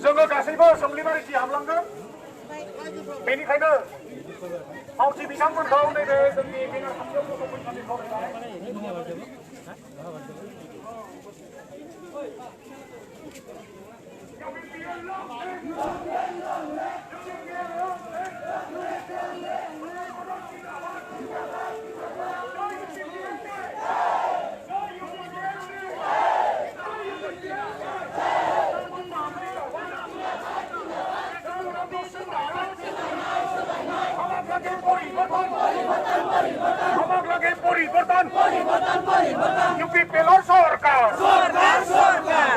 जोङो गासैबो सोमलिबारि हाबलांगोन बेनिखायनो मावथि बिथांमोनखौ नैबे जोंनि बेनार खाथियाव गथ'फोरनि खावलायनाय ইউপি পেলার সরকার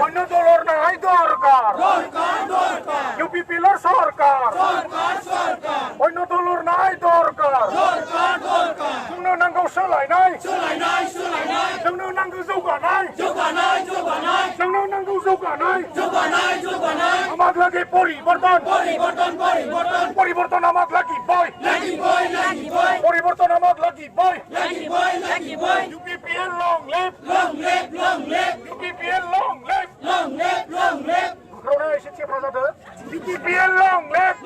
অন্য দলের নাই দরকার ইউপি পেলার সরকার অন্য দলের নাই দরকার जोंनो नांगौ सोलायनाय जोंनो नांगौ जौगानाय जोंनो नांगौ जौगानाय আমাক লাগে পরিবর্তন পরিবর্তন আমাক লাগিবই পরিবর্তন আমাক লাগিবই UPPL long live UPPL long live Corona eसे চেপা जादो UPPL long live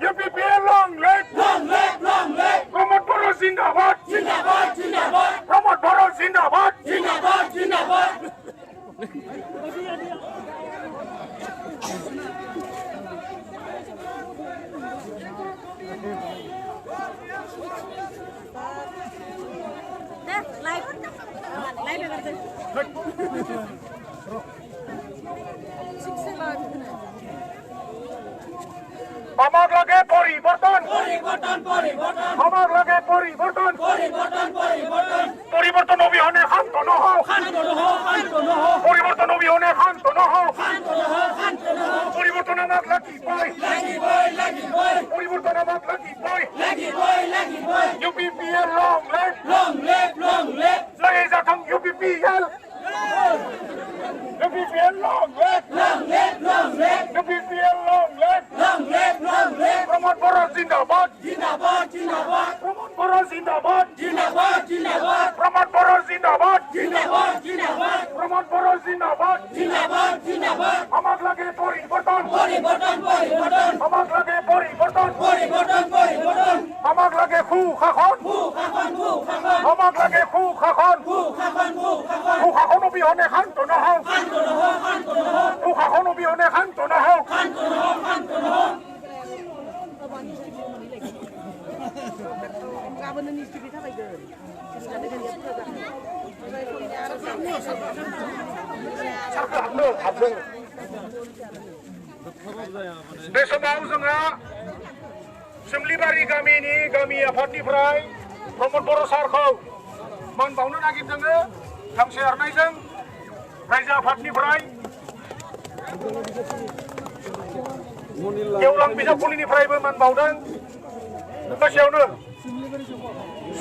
UPPL long live Pramod বড় জিন্দাবাদ প্রমোদ বড় জিন্দাবাদ আমার লাগে পরিবর্তন আমার লাগে পরিবর্তন পরিবর্তন অভিযানে শান্ত নহও পরিবর্তন অভিযানে শান্ত নহও পরিবর্তন আমাক লাগিবই পরিবর্তন আমাক লাগিবই UPPL long live জয় জাথং UPPL UPPL long live UPPL long live Pramod বড় জিন্দাবাদ প্রমোদ বড় জিন্দাবাদ প্রমোদ বড় জিন্দাবাদ প্রমোদ বড় জিন্দাবাদ আমাক লাগে পরিবর্তন আমাক লাগে পরিবর্তন আমাক লাগে সুশাসন আমাক লাগে সুশাসন সুশাসন অবিহনে শান্ত নহও সুশাসন অবিহনে শান্ত নহও गाबोन निस्टिफि थाबायगोन बे समाव जोंहा सोमलिबारि गामिनि गामि आफादनिफ्राय प्रमोद बर' सारखौ मान बावनो नागिरदों गांसे आरनायजों रायजो आफादनिफ्राय गेवलां बिजाबखुलिनिफ्रायबो मान बावदों लोगोसेयावनो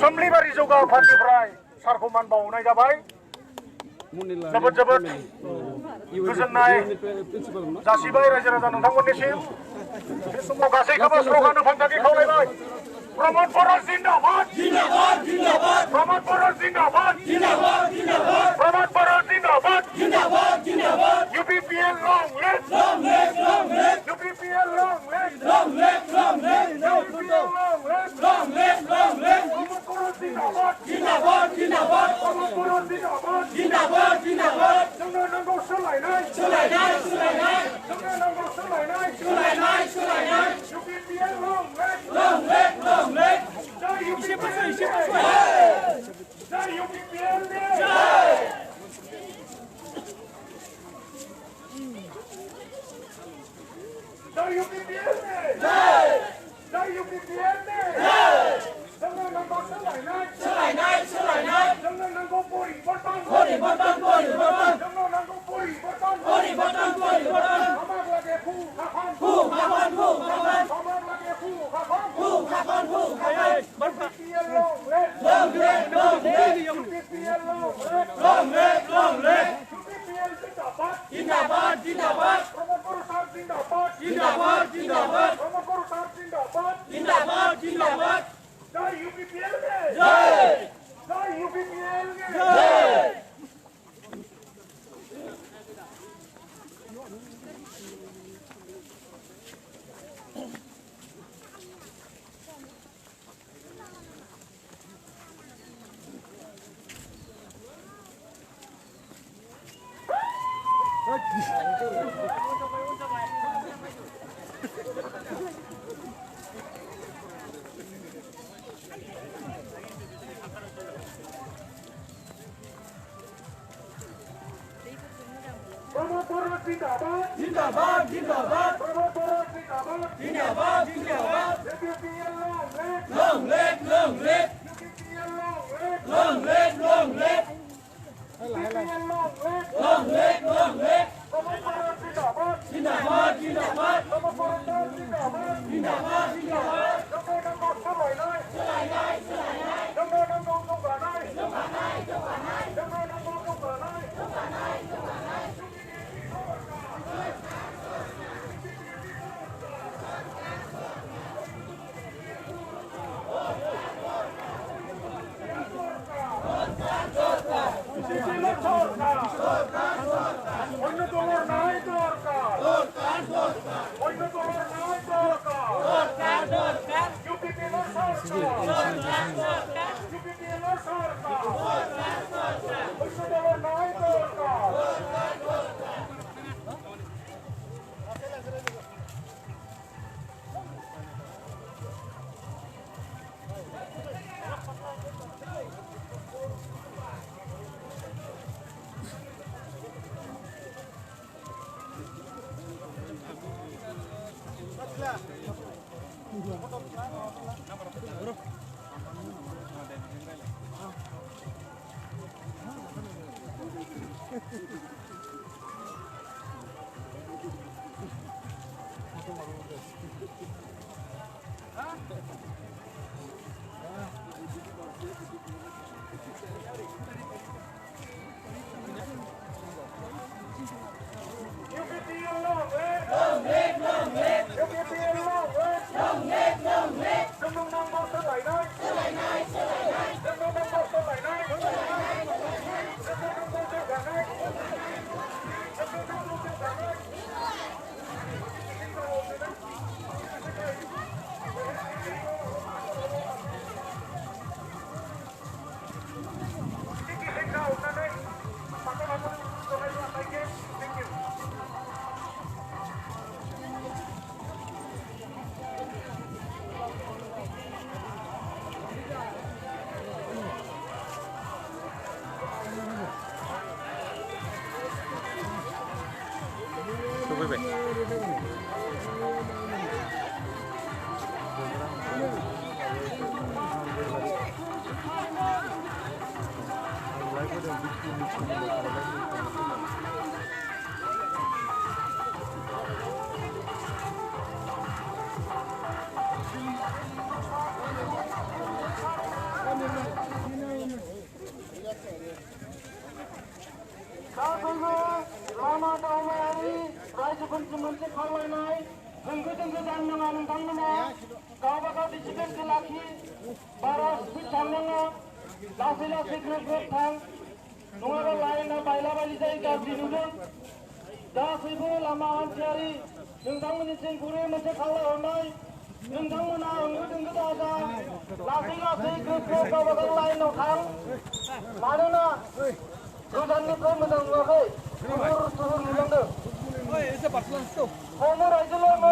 सोमलिबारि जौगा आफादनिफ्राय सारखौ मान बावनाय जाबाय जोबोद गोजोननाय जासिबाय रायजो राजा नोंथांमोननिसिम बे समाव गासैखौबो स्लगान होफानो थाखाय खावलायबाय प्रमोद बर' जिन्दाबाद प्रमोद बर' जिन्दाबाद प्रमोद बर' जिन्दाबाद UPPL long live UPPL long live जोंनो नांगौ सोलायनाय जोंनो नांगौ सोलायनाय UPPL long live जय UPPL जय UPPL जय UPPL जय UPPL जोंनो नांगौ सोलायनाय जोंनो नांगौ परिबर्तन जोंनो नांगौ परिबर्तन আমাক লাগে সুশাসন আমাক লাগে সুশাসন UPPL long live UPPL long live UPPL जिंदाबाद प्रमोद बर' सार जिंदाबाद प्रमोद बर' सार Promotor Zindabad, Zindabad, Zindabad, Promotor Zindabad, Zindabad, Zindabad. DPPL Long live, long live, DPPL long long live, long live, DPPL long live, long live. Promotor Zindabad, Zindabad, Zindabad, Promotor Zindabad, Zindabad, Zindabad. Lama daumari, raja pencementik halai, hengku-hengku dan menganang nama, kau bakal disiplin ke laki, baras bicara lasih-lasih grek thang, nunggu lain na baila-baili jai gaji nunggu, dah sibu lama anjari, nunggu menyising kuri mencek halai, nunggu mana hengku-hengku daza, lasih-lasih grek kau bakal lain na thang, mana na? Gojanniफ्राय मोजां नुवाखै, tuhur-tuhur नुलांदों।